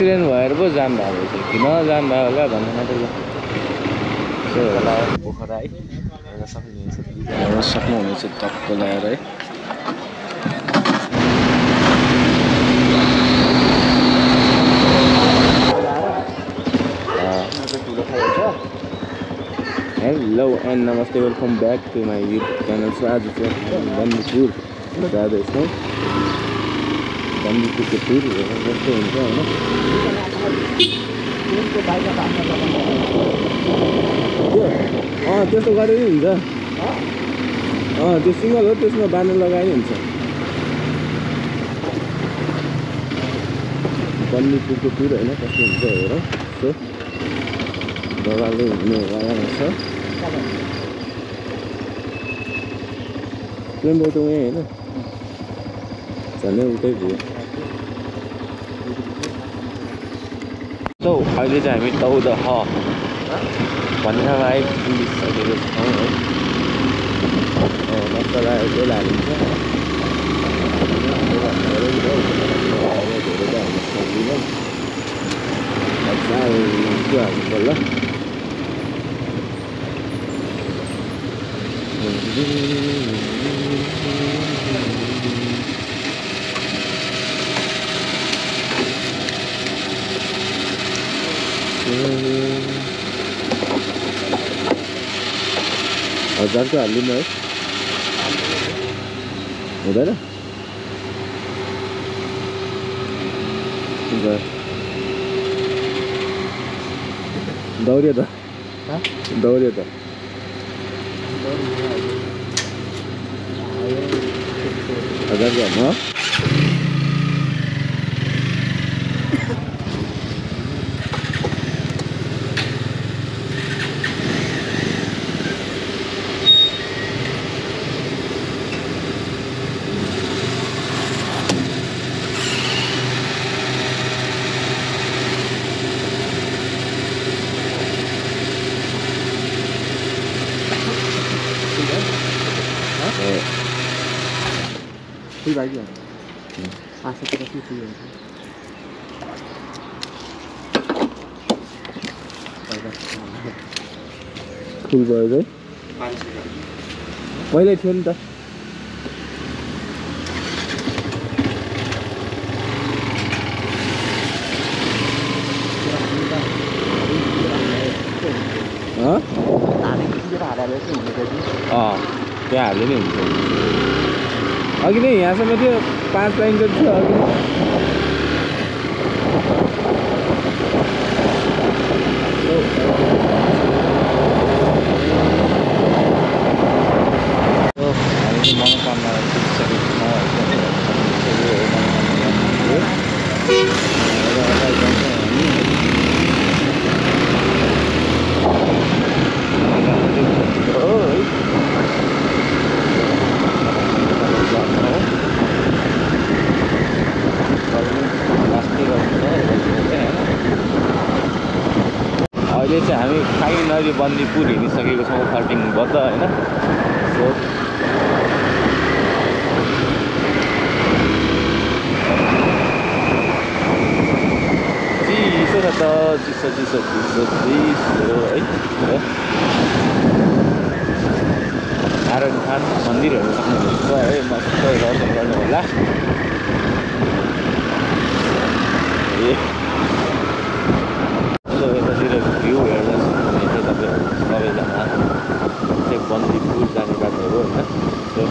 Accident भएर पो जाम भएको थियो किन जाम भयो होला भन्नु मात्रै पोखरा है सक्नुहुनेछ टक्क ल्याएर है हेलो एन्ड नमस्ते welcome back to my YouTube channel. So आज चाहिँ बन्दीपुर जाँदैछौँ। बन्दीपुरको टुर जस्तो हुन्छ होइन। त्यस्तो गरे नि हुन्छ। त्यो सिङ्गल हो, त्यसमा बाँध्न लगाए नि हुन्छ। बन्दीपुरको टुर होइन कस्तो हुन्छ हेर। सो दबाले हुनेवालामा छ। प्लेन बाटो यहीँ होइन झन्डै उतै भयो। अहिले चाहिँ हामी तौदह भन्ने ठाउँमा आइपुगिसकेको छौँ है। मजा लागेको चाहिँ हालिन्छ हाल्नु पर्ला। हजारको हालिदिनु है हुँदैन दौड्यो त दौड्यो त हजारको हाल्नु Fui vai dia. Asa kita sih ya. फुल भयो है पहिल्यै थियो नि त। त्यहाँ हाल्यो नि हुन्छ। अघि नै यहाँसम्म थियो 5 लाइन जति थियो अघि हामी मनोकामना पुगिसकेको छौँ। अहिले चाहिँ हामी फाइनली बन्दीपुर हिँडिसकेको छौँ फाल्टिङबाट होइन। सो चिसो छ त चिसो चिसो चिसो चिसो है। नारायण खान मन्दिर हेर्न सक्नुहुन्छ है। मस्त दर्शन गर्नु होला। यतातिर भ्यू हेर्न सक्नुहुनेछ तपाईँहरू सबैजना। चाहिँ बन्दीपुर जाने बाटोहरू होइन। सो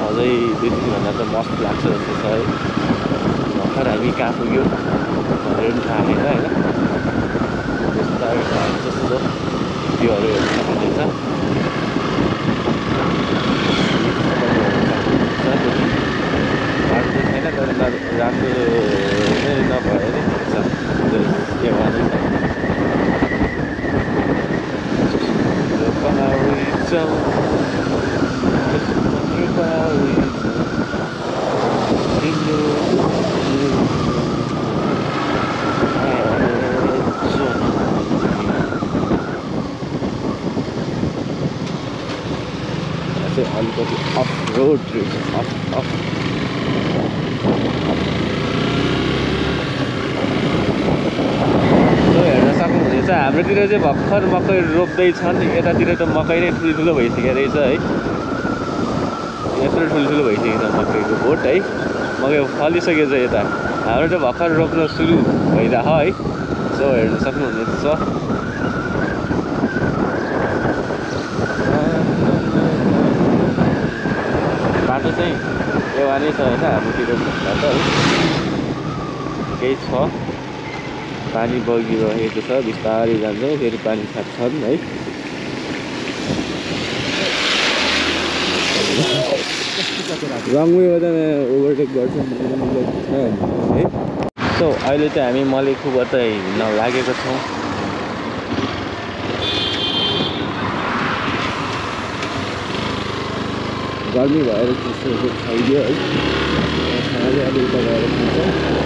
अझै 2-3 घन्टा त मस्त लाग्छ जस्तो छ है। भर्खर हामी कहाँ पुग्यो भनेर पनि थाहा छैन होइन। बिस्तारै जस्तो भ्यूहरू हेर्न सक्नुहुनेछ। बाटो छैन तर राम्रो नै नभए नि हुन्छ के भन्नु अलिकति अफ रोड रहेछ। अफ हाम्रोतिर चाहिँ भर्खर मकै रोप्दैछन् यतातिर त मकै नै ठुल्ठुलो भइसकेको रहेछ है यत्रो ठुल्ठुलो भइसकेको छ मकैको बोट है मकै फलिसकेको छ यता हाम्रो त भर्खर रोप्न सुरु भइरहेछ है सो हेर्न सक्नुहुनेछ बाटो चाहिँ एउटा नै छ होइन हाम्रोतिर बाटो है केही छ पानी बगिरहेको छ बिस्तारै जान्छ फेरि पानी छाप्छन् है रङवे हुँदैन ओभरटेक गर्छन् है सो अहिले चाहिँ हामी मलेखुबाट हिँड्न लागेको छौँ गर्मी भएर चिसोहरू खाइदियो है खानाले अलि उता गएर खान्छ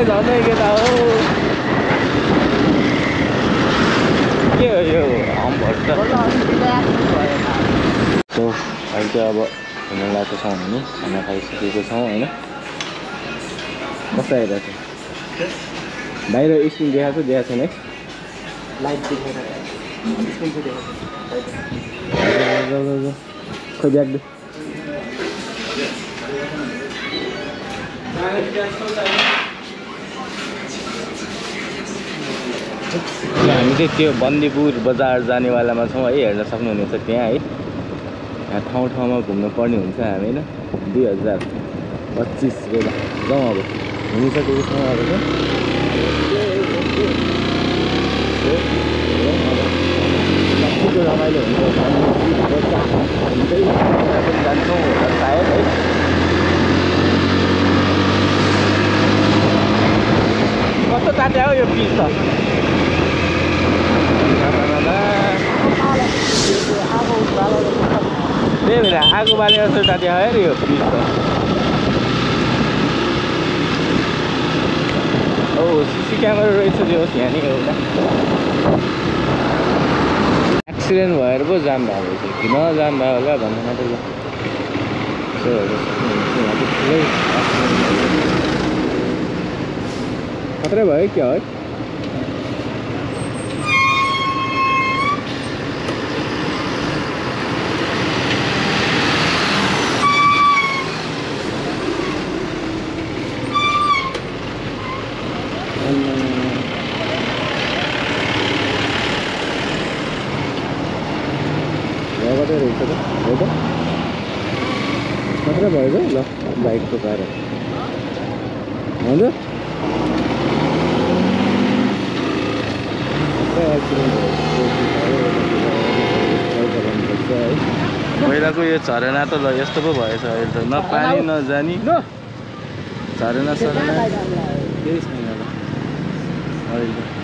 झन्डै केटा हो के हो यो हम्बहरू त सो अहिले चाहिँ अब हिँड्न लगाएको छौँ हामी खाना खाइसकेको छौँ होइन कस्तो आइरहेको छ बाहिर स्क्रिन देखाएको छैन है लाइट देखेर खोइ देख्दै हामी चाहिँ त्यो बन्दीपुर बजार जानेवालामा छौँ है हेर्न सक्नुहुनेछ त्यहाँ है यहाँ ठाउँ ठाउँमा घुम्नु पर्ने हुन्छ हामी होइन 2025 बेला जाउँ अब घुमिसकेको छौँ अब चाहिँ रमाइलो हुन्छ जान्छौँ सायद है कस्तो ताते हो यो पिस त त्यही भएर आगो बाले जस्तो ताते आयो नि यो पिस त ओ सिसी क्यामेरा रहेछ त्यो यहाँ नि एउटा एक्सिडेन्ट भएर पो जाम भएको रहेछ किन जाम भयो होला भन्नु मात्रै ल खतरै भयो क्या है कतै रहेछ त हो त खतरा भयो ल बाइकको कारण हुन्छ पहिलाको यो झरना त ल यस्तो पो भएछ अहिले त न पानी नजानी झरना सरना केही छैन ल अहिले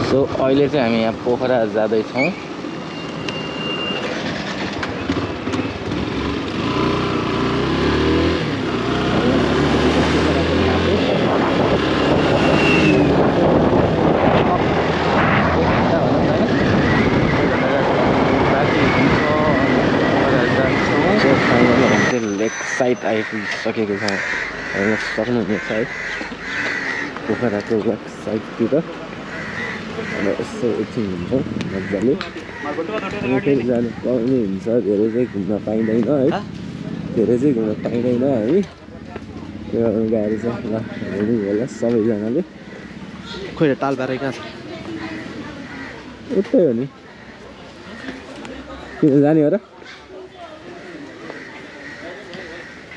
सो अहिले चाहिँ हामी यहाँ पोखरा जाँदैछौँ। लेक साइड आइपुगिसकेको छ, हेर्न सक्नुहुनेछ है। पोखराको लेक साइडतिर अब यसो एकछिन हुन्छौँ मजाले, फेरि जानु पाउने हुन्छ। धेरै चाहिँ घुम्न पाइँदैन है, धेरै चाहिँ घुम्न पाइँदैन हामी, त्यो गाडी चाहिँ ल हेर्नु होला सबैजनाले। खोइ तालबारे कहाँ छ? उतै हो नि, किन जाने हो र?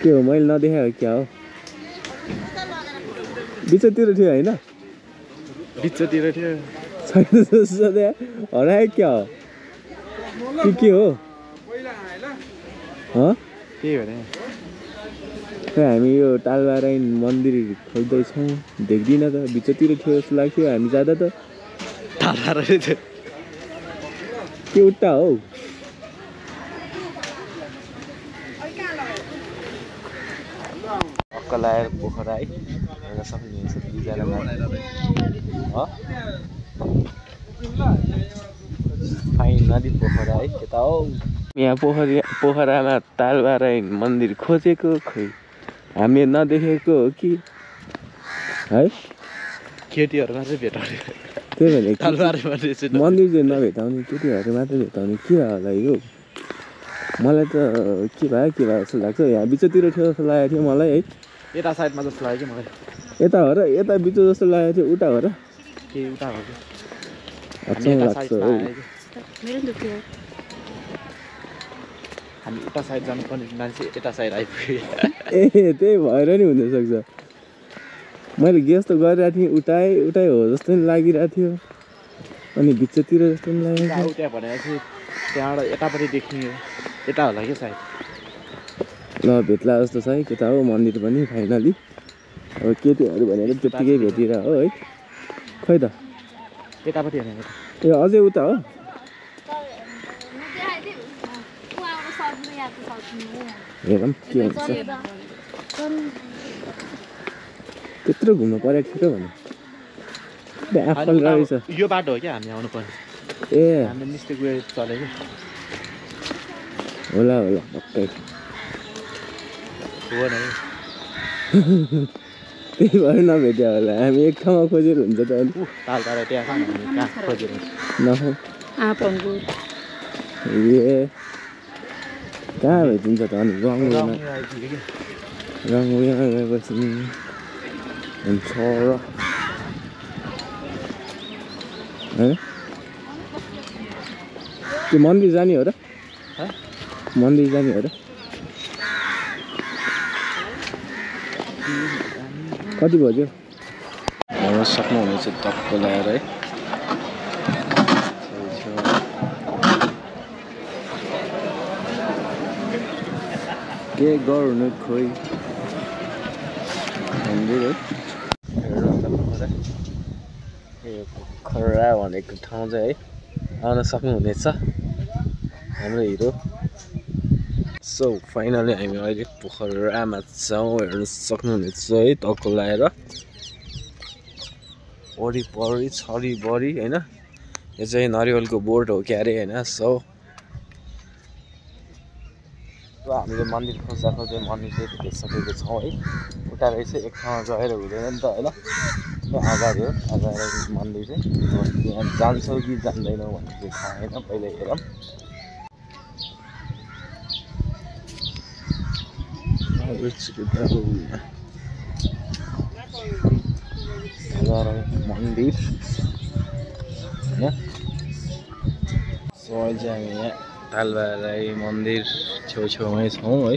के हो मैले नदेखाएको क्या हो? बिचतिर थियो होइन? बिचतिर थियो छैन जस्तो हरायो क्या हो के हो? त्यही हो नि। खै हामी यो टालबाराइन मन्दिर खोज्दैछौँ, देख्दिनँ त, बिचतिर थियो जस्तो लाग्थ्यो हामी जाँदा त। के उल्टा हो? हक्क लागेर पोखरा है, हेर्न सक्नुहुन्छ दुईजना फाइन नदी पोखरा है। के त हो यहाँ पोखरामा तालबाराइन मन्दिर खोजेको, खोइ हामीले नदेखेको हो कि है? केटीहरूमा चाहिँ भेटाउने, त्यही भने मन्दिर चाहिँ नभेटाउने, केटीहरू मात्रै भेटाउने के होला यो? मलाई त के भयो जस्तो लाग्छ। यहाँ बिचतिर थियो जस्तो लागेको थियो मलाई है। यता साइडमा जस्तो लाग्यो कि मलाई। यता हो र? यता बिच जस्तो लागेको थियो, उता हो र? के उता हो कि? अचम्म लाग्छ हौ। हामी उता साइड जानुपर्ने मान्छे यता साइड आइपुग्यो। ए त्यही भएर नि हुनसक्छ, मैले गेस त गरिरहेको थिएँ उतै हो जस्तो नि लागिरहेको थियो, अनि बिचतिर जस्तो नि लागेको थियो। त्यहाँ भनेपछि त्यहाँबाट यतापट्टि देख्ने हो, यता होला कि सायद। ल भेट्ला जस्तो छ है, के त हो मन्दिर पनि फाइनली। अब केटीहरू भनेर त्यत्तिकै भेटिरह हो है। खै त यतापट्टि हेर्ने ए अझै उता हो? हेरौँ के हुन्छ। त्यत्रो घुम्नु परेको थियो र भने एप्पल रहेछ। यो बाटो हो क्या हामी आउनु पर्ने? ए हामी मिस्टेक वे चलेको होला पक्कै हो नै। त्यही भएर नभेट्यो होला, हामी एक ठाउँमा खोजेर हुन्छ त। अनि तालतारा त्यहाँ छ हामी कहाँ खोजेर नखाउँ ए कहाँ भेटिन्छ त? अनि रङवेमा गएपछि हुन्छ र होइन? के मन्दिर जाने हो र? मन्दिर जाने हो र? कति बज्यो? हेर्न सक्नुहुनेछ टक्क लगाएर है। के गर्नु खोइ मन्दिर है। पोखरा भनेको ठाउँ चाहिँ है आउन सक्नुहुनेछ हाम्रो हिरो। सो फाइनली हामी अहिले पोखरामा छौँ, हेर्न सक्नुहुनेछ है टक्क लगाएर। वरिपरि छरिबरी होइन, यो चाहिँ नरिवलको बोर्ड हो क्या अरे होइन। सो हामीले मन्दिर खोज्दा मन्दिर चाहिँ भेटिसकेको छौँ है। उता रहेछ एक ठाउँमा गएर हुँदैन नि त होइन, त्यो अगाडि हो अगाडि मन्दिर चाहिँ। यहाँ जान्छौँ कि जान्दैनौँ भन्ने चाहिँ थाहा होइन, पहिला हेरौँ। मन्दिर होइन। सो अहिले चाहिँ हामी यहाँ तालबाराई मन्दिर छेउछेउमै छौँ है,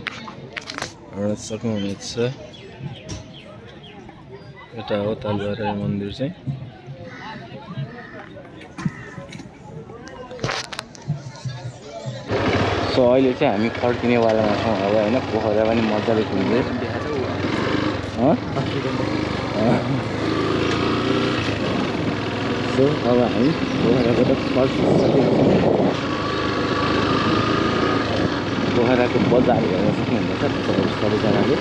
हेर्न सक्नुहुनेछ। यता हो तालबाराई मन्दिर चाहिँ। सो अहिले चाहिँ हामी फर्किनेवालामा छौँ अब होइन। पोखरा पनि मजाले घुम्दै सो अब हामी पोखराबाट फर्किसकेका छौँ। पोखराको बजार हेर्न सक्नुहुनेछ सबैजनाले।